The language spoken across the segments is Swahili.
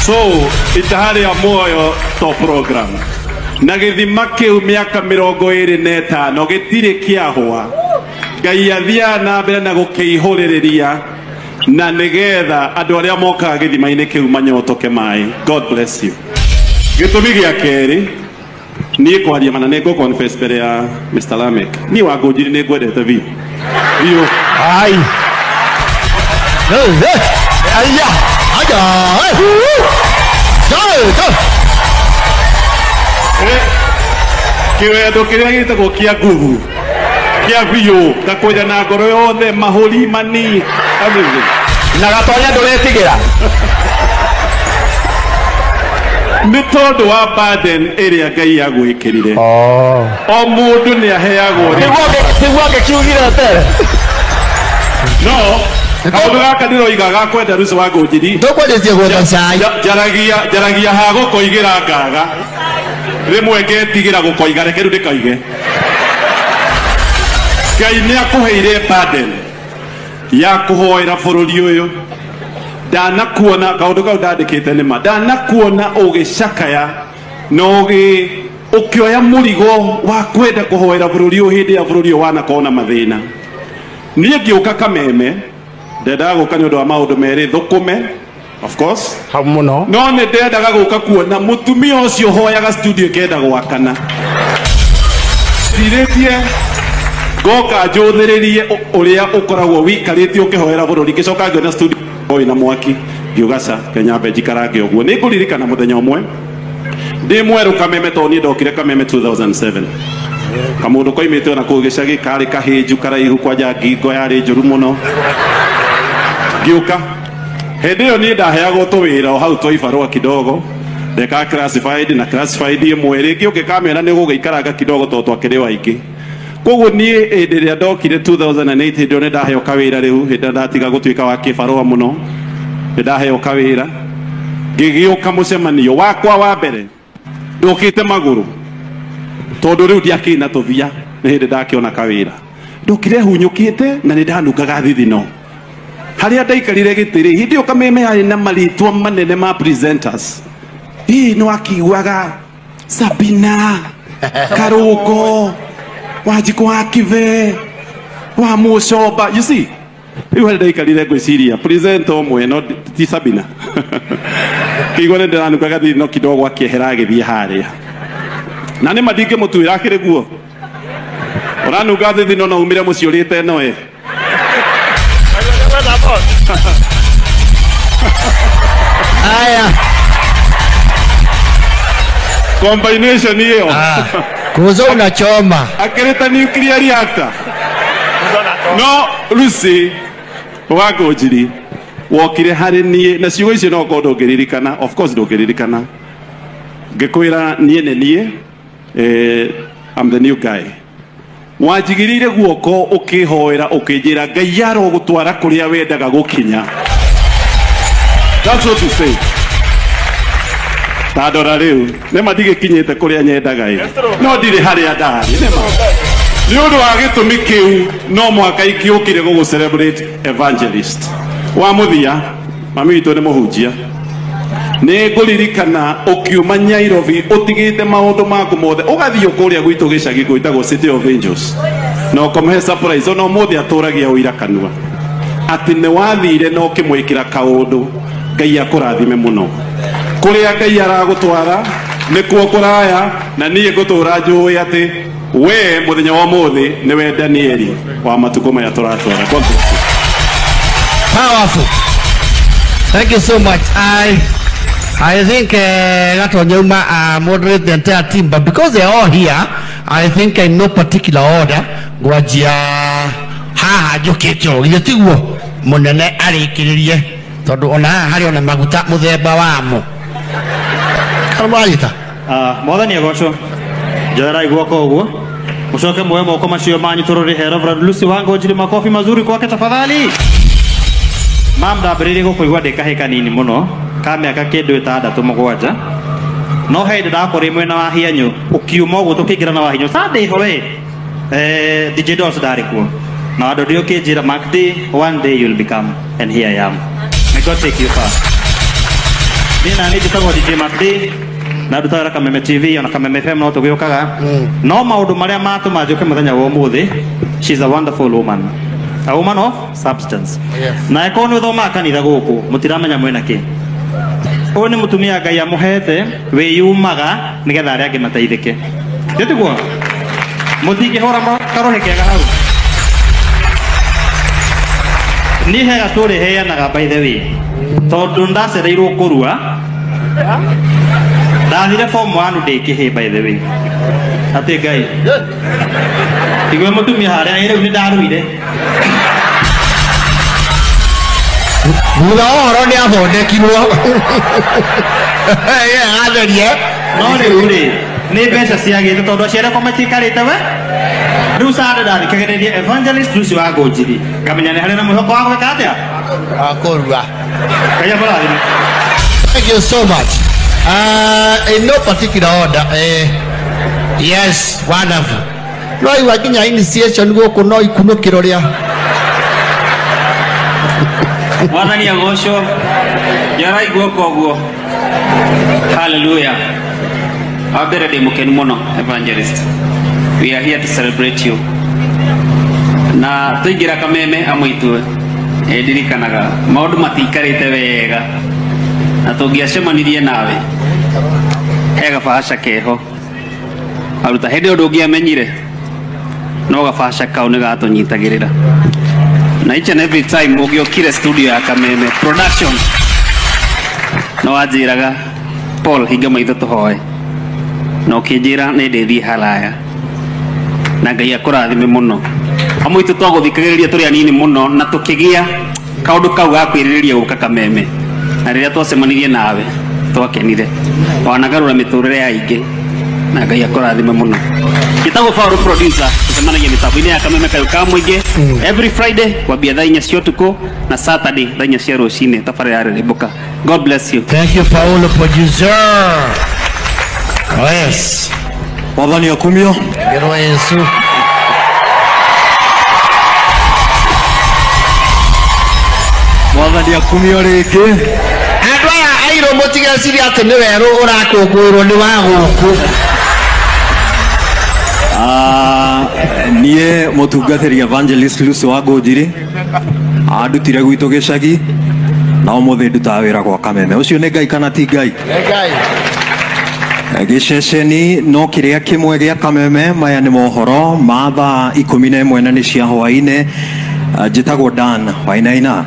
So itahari ya moyo to program na githima kiu miaka 25 gitire kiahwa Ngai athia na mbere na gukihuriria na nigetha andu aria moka githima-ini kiu manyotoke mai. God bless you. Gitumi gia keri ni kwaria mana nego confess mbere ya Mr. Lamek ni wangujiri ni ngwendete vi bio ai aya kiwendo kiria gitagwo kia nguvu kia bio gakwenda na ngoro yothe mahuri mani na gatonya nduretigira ni tondu wa burden area Ngai agwikirire o mundu ni aheagwo niguo ngikiugire tere no kaundu gaka ndiroiga gakwenda rucio wa ngũnjiri ndukwendetie gwetha cai njaragia ha gũkoigĩra ngaga rĩmwe ngetigira gũkoiga reke rĩu ndĩkoige Ngai nĩ akũheire burden ya kũhoera bũrũri ũyũ ndanakuona kaundu kau ndandĩkĩte nĩma ndanakuona ũgĩcakaya na ũkĩoya mũrigo wa kwenda kũhoera bũrũri ũyũ hĩndĩ ya bũrũri ũyũ wanakorwo na mathĩna niĩ ngĩũka Kameme ndendaga gũka nĩ ũndũ wa maũndũ merĩ thũkũme of course hamuno no nĩ ndendaga gũka kuona mũtumia ũcio hoyaga studio kenda gwakana cirĩtie ngoka njũthĩrĩrie ũrĩa ũkoragwo wikarĩtie ũkĩhoera bũrũri ngĩcoka ngĩona studio ĩna mwaki ngiugaca Kenyambe njikarange ũguo nĩ ngũririkana mũthenya ũmwe ndĩ mwerũ Kameme tondũ niĩ ndokire Kameme 2007 kamundu koimĩte ona kũu gĩcagi karĩ kahĩnju karaihu kwanja ngingo yarĩ njũru mũno ngiũka hĩndĩ ĩyo niĩ ndaheagwo tũwĩra o hau twa ibarũa kidogo ndeka classified na classified ĩmwe rĩngĩ ũngĩkamĩona nĩ gũgĩikaranga kidogo tondũ twakĩrĩ waingĩ koguo niĩ hĩndĩ ĩrĩa ndokire 2008 hĩndĩ ĩyo nĩ ndaheo kawĩra rĩu hĩndĩ ndatiga gũtuĩka wa kĩbarũa mũno nĩ ndaheo kawĩra ngĩgĩũka mũcemanio wakwa wa mbere ndũkĩte magũrũ tondu riu ndiakina tũthia nĩ hĩndĩ ndakĩona kawĩra ndũkire hunyũkĩte na nĩ ndanungaga thithino harĩa ndaikarire gĩtĩrĩ hĩndĩ ĩyo Kameme yarĩ na marĩtwa manene ma presenters no akiguaga Sabina Karũngo Wanjikũ wa Kive wa Mũcomba you see rĩu harĩa ndaikarire ngwĩciria presenter ũmwe no ti Sabina kĩigua nĩ ndĩranungaga thithino kidogo akĩehera agĩthiĩ harĩa na nĩ mathingĩ mũtuĩra akĩrĩ guo ũranunga thithino na umire mũciĩ ũrĩte ĩno aya combination hiyo kuzo unachoma akireta nuclear reactor no Lucy wa ngũnjiri wokire harĩ niĩ na ciugo icio no korwo ndũngĩririkana of course ndũngĩririkana ngĩkwĩra niĩ nĩ niĩ I'm the new guy wanjigirire guoko ukihoera ukijira Ngai arogutwara kuria wendaga gukinya that's what you say tadora riu nema ndigikinyite kuria nyendaga no ndire haria ndari nema ni undu wa gitumi kiu no mwaka ikiukire gugu celebrate evangelist wa muthia mami witu ni muhunjia nĩ ngũririkana ũkiuma Nyairobi ũtigĩte maũndũ maku mothe ũgathiĩ kũrĩa gwitũ gĩcagi gwĩtagwo City of Angels na ũkũmũhe surprise ona ũmũthĩ atũragia ũira kanua atĩ nĩ wathire na ũkĩmwĩkĩra kaũndũ Ngai akũrathime mũno kũrĩa Ngai aragũtwara nĩkuo kũraya na niĩ ngũtũra njũĩ atĩ we mũthenya wa ũmũthĩ nĩwe Danieli wa matukũ maya tũratwara. Powerful. Thank you so much. I think Gatonyuma moderate the entire team, but because they are all here, I think in no particular order. Gwajia ha jokecho yetiguo munene arikiririe tondu ona hari ona maguta muthemba wamo kalwaita mwathani agoco jara igwoko uguo mucoke muwe moko macio manyu tururi hero Reverend Lucy wa Ngũnjiri makofi mazuri kwake tafadhali. Mam ndambĩrĩirie gũkũigua ndĩ kahĩ kanini mũno ka mĩaka kĩndũ 6-7 no hĩndĩ ndakorire mwena wa Hianyũ ũkiuma ũguo tũkĩingĩra na wa Hianyũ Sunday ho we DJ Dolls ndarĩ kuo na andũ ndio kĩnjĩra Mark D one day you'll become and here I am. May God take you far. Nina ni jitagwo DJ Mabdi na ndutagira Kameme TV ona Kameme FM no tugiukaga no maundu maria matuma njuke muthenya wa umuthi. She's a wonderful woman, a woman of substance. Na ekonu thoma kanitha guku mutiramenya mwena ki uyu ni mutumia Ngai amuhete wiyumaga nigetha aria angi mateithike nditiguo mutingihora karohe kega hau ni hega story heanaga by the way tondu ndacereirwo kurua ndathire form 1 ndikihe by the way ati Ngai igwe mutumia haria ire ni ndaruire Muda oro ni athondekirwo atherie no riu ni mbeca ciagite tondu aciare kwa matikarite we riu sada ndarikagereria evangelist Lucy wa Ngonjiri ngamenya ni hari na mwihoko wa gwika atia akorua kaya barathime. Thank you so much. In no particular order. Yes, wonderful. No iwakinya initiation guku no ikunukiro ria Mwathani agocwo yaraigwo koguo. Hallelujah. Abere de mukenu muno evangelist. We are here to celebrate you. Na tuingira Kameme amwitwe ndirikanaga maundu matikarite wega na tungiacemanirie nawe he gabasha keho aruta hindi undu ungiamenyire no gabasha kau ni gatunyitagirira na each and every time ugiokire studio ya Kameme production no ajiraga Paul hinga maitho tuhoe no kinjira ni ndithi haraya na Ngai akurathime muno amwitu twaguthikagiriria turi anini muno na tukigia kaundu kau gakwiriria guka Kameme na riria twacemanirie nawe twakenire wanagarura miturire ya ingi na Ngai akurathime muno gitagwo Paul producer tucemanagia mitambo-ini ya Kameme kayo ka muingi every Friday kwambia thaa 4 cia utuku na Saturday thaa 4 cia rucini tabarĩra ya Rĩrĩmbũka. God bless you. Thank you Paulo producer. Oh yes. Mwathani akumio Ngero Yesu. Mwathani akumio rĩngĩ Andũ aya airũ mũtigeciri atĩ nĩ werũ ũrakũngũĩrwo nĩ wa gũkũ. niĩ mũtungatĩri evangelist Lucy wa Ngonjiri andutire gwitũ gĩcagi na ũmũthĩ ndutaga wĩra gwa Kameme. Ũcio nĩ Ngai kana ti Ngai? Gĩceceni no kĩrĩa kĩmwe gĩa Kameme. Maya nĩ mohoro ma thaa 11 na nĩ cia hwaĩ-inĩ. Njĩtagwo Dan Wainaina.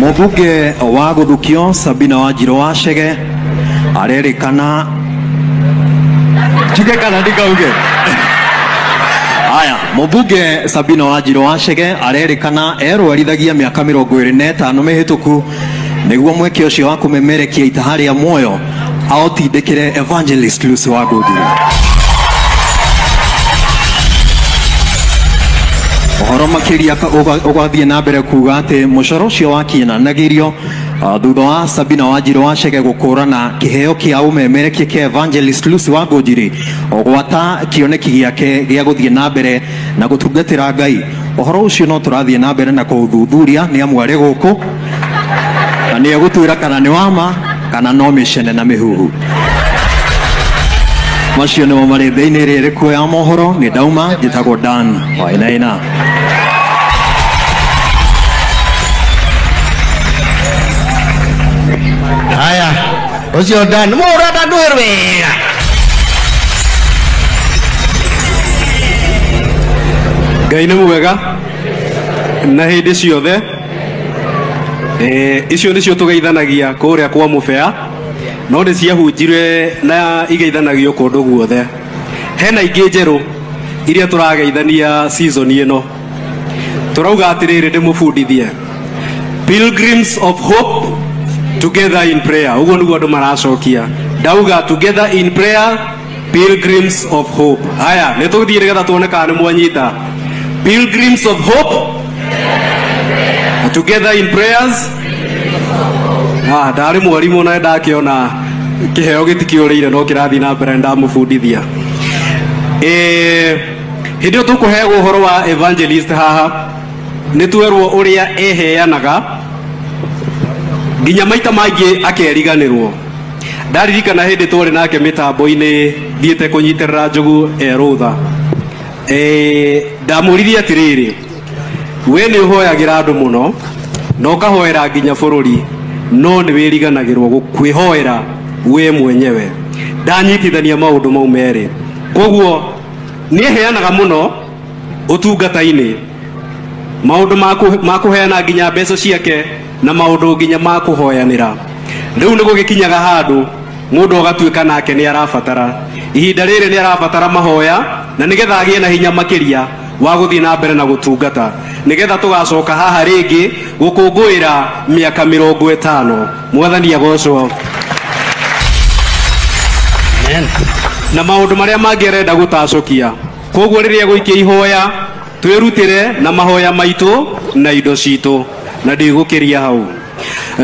Mũmbunge wa Gũthukio Sabina Wanjirũ wa Chege arerĩkana Chige kana ndikauge. Aya, mũmbunge Sabina Wanjirũ wa Chege arerĩkana erũarithagia mĩaka 25 mĩhĩtũku nĩguo mweke ũcio wa kũmemerekia itaha rĩa muoyo aotindĩkĩre evangelist Lucy wa Ngonjiri. Ũhoro makĩria ũgathiĩ na mbere kuga atĩ mũcoro ũcio wakinyanagĩrio thutha wa Sabina Wanjirũ wa Chege gũkũrana kĩheo kĩa ũmemerekia kĩa evangelist Lucy wa Ngonjiri gwata kĩoneki gĩake gĩa gũthiĩ na mbere na gũtungatĩra Ngai. Ũhoro ũcio no tũrathiĩ na mbere na kũũthuthuria nĩ amu arĩ gũkũ na nĩ egũtwĩra kana nĩ wama kana no mĩcene na mĩhuhu. Macio nĩmo marĩ thĩinĩ rĩrĩ kuo ya mohoro. Nĩ ndauma, njĩtagwo Dan Wainaina. Haya, ucio Dan mũrata ndwĩrũ wega. Ngai nĩ mwega na hĩndĩ ciothe. Icio nĩcio tũgeithanagia kũrĩa kwa mũbea no nĩ ciahunjire na igeithanagio kũndũ guothe. Hena ingĩ njerũ iria tũrageithania season ĩno. Tũrauga atĩrĩrĩ ndĩmũbundithie Pilgrims of Hope together in prayer. Ũguo nĩguo andũ maracokia. Ndauga together in prayer, Pilgrims of Hope. Haya, nĩ tũgũthiĩ nĩgetha tuone kana nĩ mwanyita. Pilgrims of Hope together in prayers. Ndarĩ mwarimũ na ndakĩona kĩheo gĩtikĩũrĩire no kĩrathiĩ na mbere ndamũbundithia. Hĩndĩ ĩyo tũkũheagwo ũhoro wa evangelist haha nĩ twerwo ũrĩa eheanaga nginya maita maingi akeriganirwo ndaririkana hindi twari nake mitambo-ini thiete kunyitirira Njogu erutha ndamuririe atiriri we ni uhoyagira andu muno no kahoera nginya bururi no ni wiriganagirwo kwihoera we mwenyewe ndanyitithania maundu mau meri koguo ni heanaga muno utungata-ini maundu makuheana nginya mbeca ciake na maundu nginya makuhoyanira riu ni gugikinyaga handu mundu agatuika nake ni arabatara ihinda riri ni arabatara mahoya na nigetha agie na hinya makiria wa guthii na mbere na gutungata nigetha tugacoka haha ringi gukunguira miaka 50 mwathani agocwo na maundu maria mangirenda gutacokia koguo riria guikia ihoya twirutire na mahoya maitu na indo citu na ndigukiria hau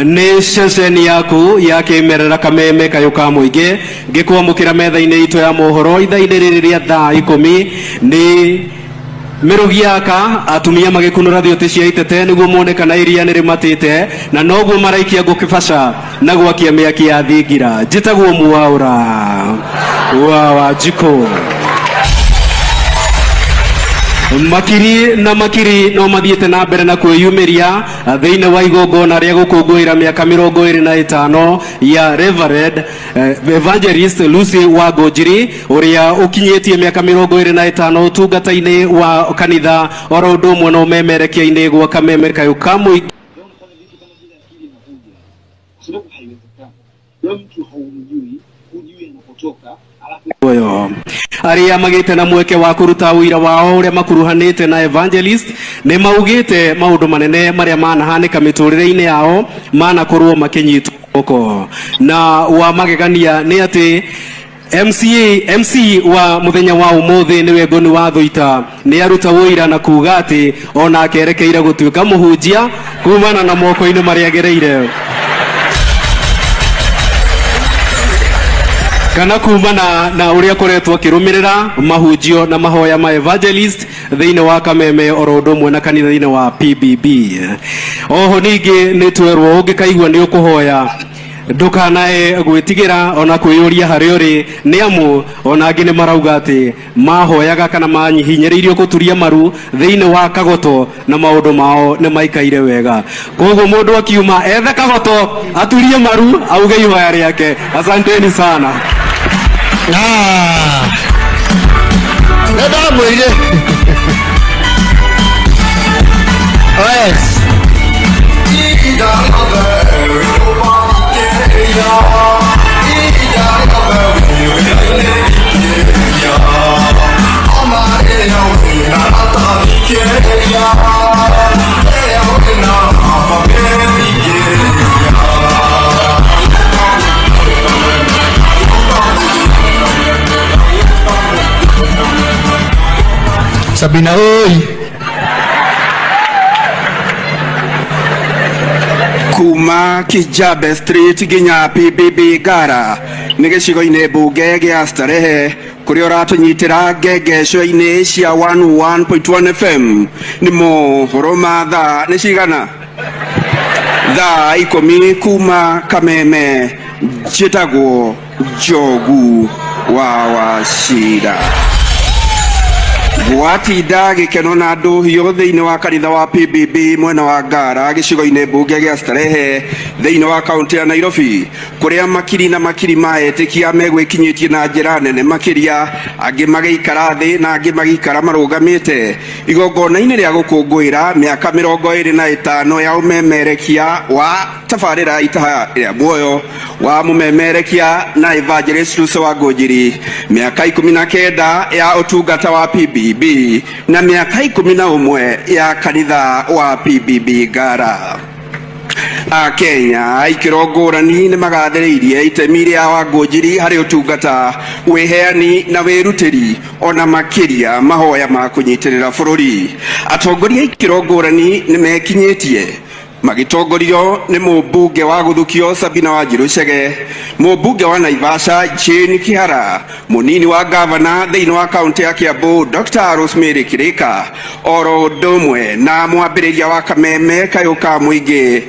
ni ceceni yaku ya kimerera Kameme kayo ka muingi ngikwamukira metha-ini itu ya mohoro itha-ini riri ria thaa 10 ni mirugi yaka atumia magikunura thioti cia itete niguo mone kana iria ni rimatite na noguo maraikia ngukibaca na gwakia miaki ya thingira njitagwo Muwaura wa Jiko makiri no mathiete na mbere na kwiyumiria thiini wa igongona ria gukunguira miaka 25 ya Reverend Evangelist Lucy Wangonjiri uria ukinyetie miaka 25 utungata-ini wa kanitha oro undu umwe no memerekia-ini gwa Kameme kayo ka muingi aria magite na mweke wa kuruta wira wao uria makuruhanite na Evangelist ni maugite maundu manene maria manahanika miturire-ini yao manakorwo makinyitwo na wa magegania ni ati MC wa muthenya wa umuthi niwe Ngoni wa Thuita ni aruta wira na kuga ati ona akerekeire gutuika muhunjia kumana na moko-ini maria agereire kana kumana na uria koretwo kirumirira mahunjio na mahoya ma Evangelist thiini wa Kameme oro undu umwe na kanitha-ini wa PBB oho ningi ni twerwo ungikaigua ni ukuhoya ndukanae gwitigira ona kwiyuria hari uri ni amu ona angi ni marauga ati mahoyaga kana manyihinyiriirio guturia maru thiini wa kagoto na maundu mao ni maikaire wega koguo mundu akiuma ethe kagoto aturie maru auge ihoya riake asanteni sana nenda mwire yes Sabina oi kuma Kijabe Street ginya PBB Gara nĩ gĩcigo-inĩ mbunge gĩa Starehe kũrĩa ũratunyitĩra ngengeco-inĩ cia 101.1 FM nĩ mohoro ma thaa nĩ cigana thaa 10 kuma Kameme njĩtagwo Njogu wa Wachira gwatinda gikeno na andu hiyo thiini wa kanitha wa PBB mwena wa Ngara gicigo-ini mbunge gia Starehe thiini wa kaunti ya Nairobi kuria makiri na makiri maetikia megwikinyitie na njira nene makiria angi magiikara thi na angi magiikara marugamite igongona-ini ria gukunguira miaka 25 ya umemerekia wa tabarira itaha ya muoyo wa mumemerekia na Evangelist Lucy Wangonjiri miaka 19 ya utungata wa PBB na miaka 11 ya kanitha wa PBB Ngara Kenya ikirongorani ni magathiriirie itemi ria Wangonjiri hari utungata wiheani na wirutiri ona makiria mahoya ma kunyitirira bururi atongoria ikirongorani ni mekinyitie magitongorio ni mubunge wa guthukio Sabina Wanjiru Chege mubunge wa Naivasha Jane Kihara munini wa governor thiini wa kaunti ya Kiambu Dr. Rosemary Kirika oro ndumwe na mwambiriria wa Kameme kayo ka muingi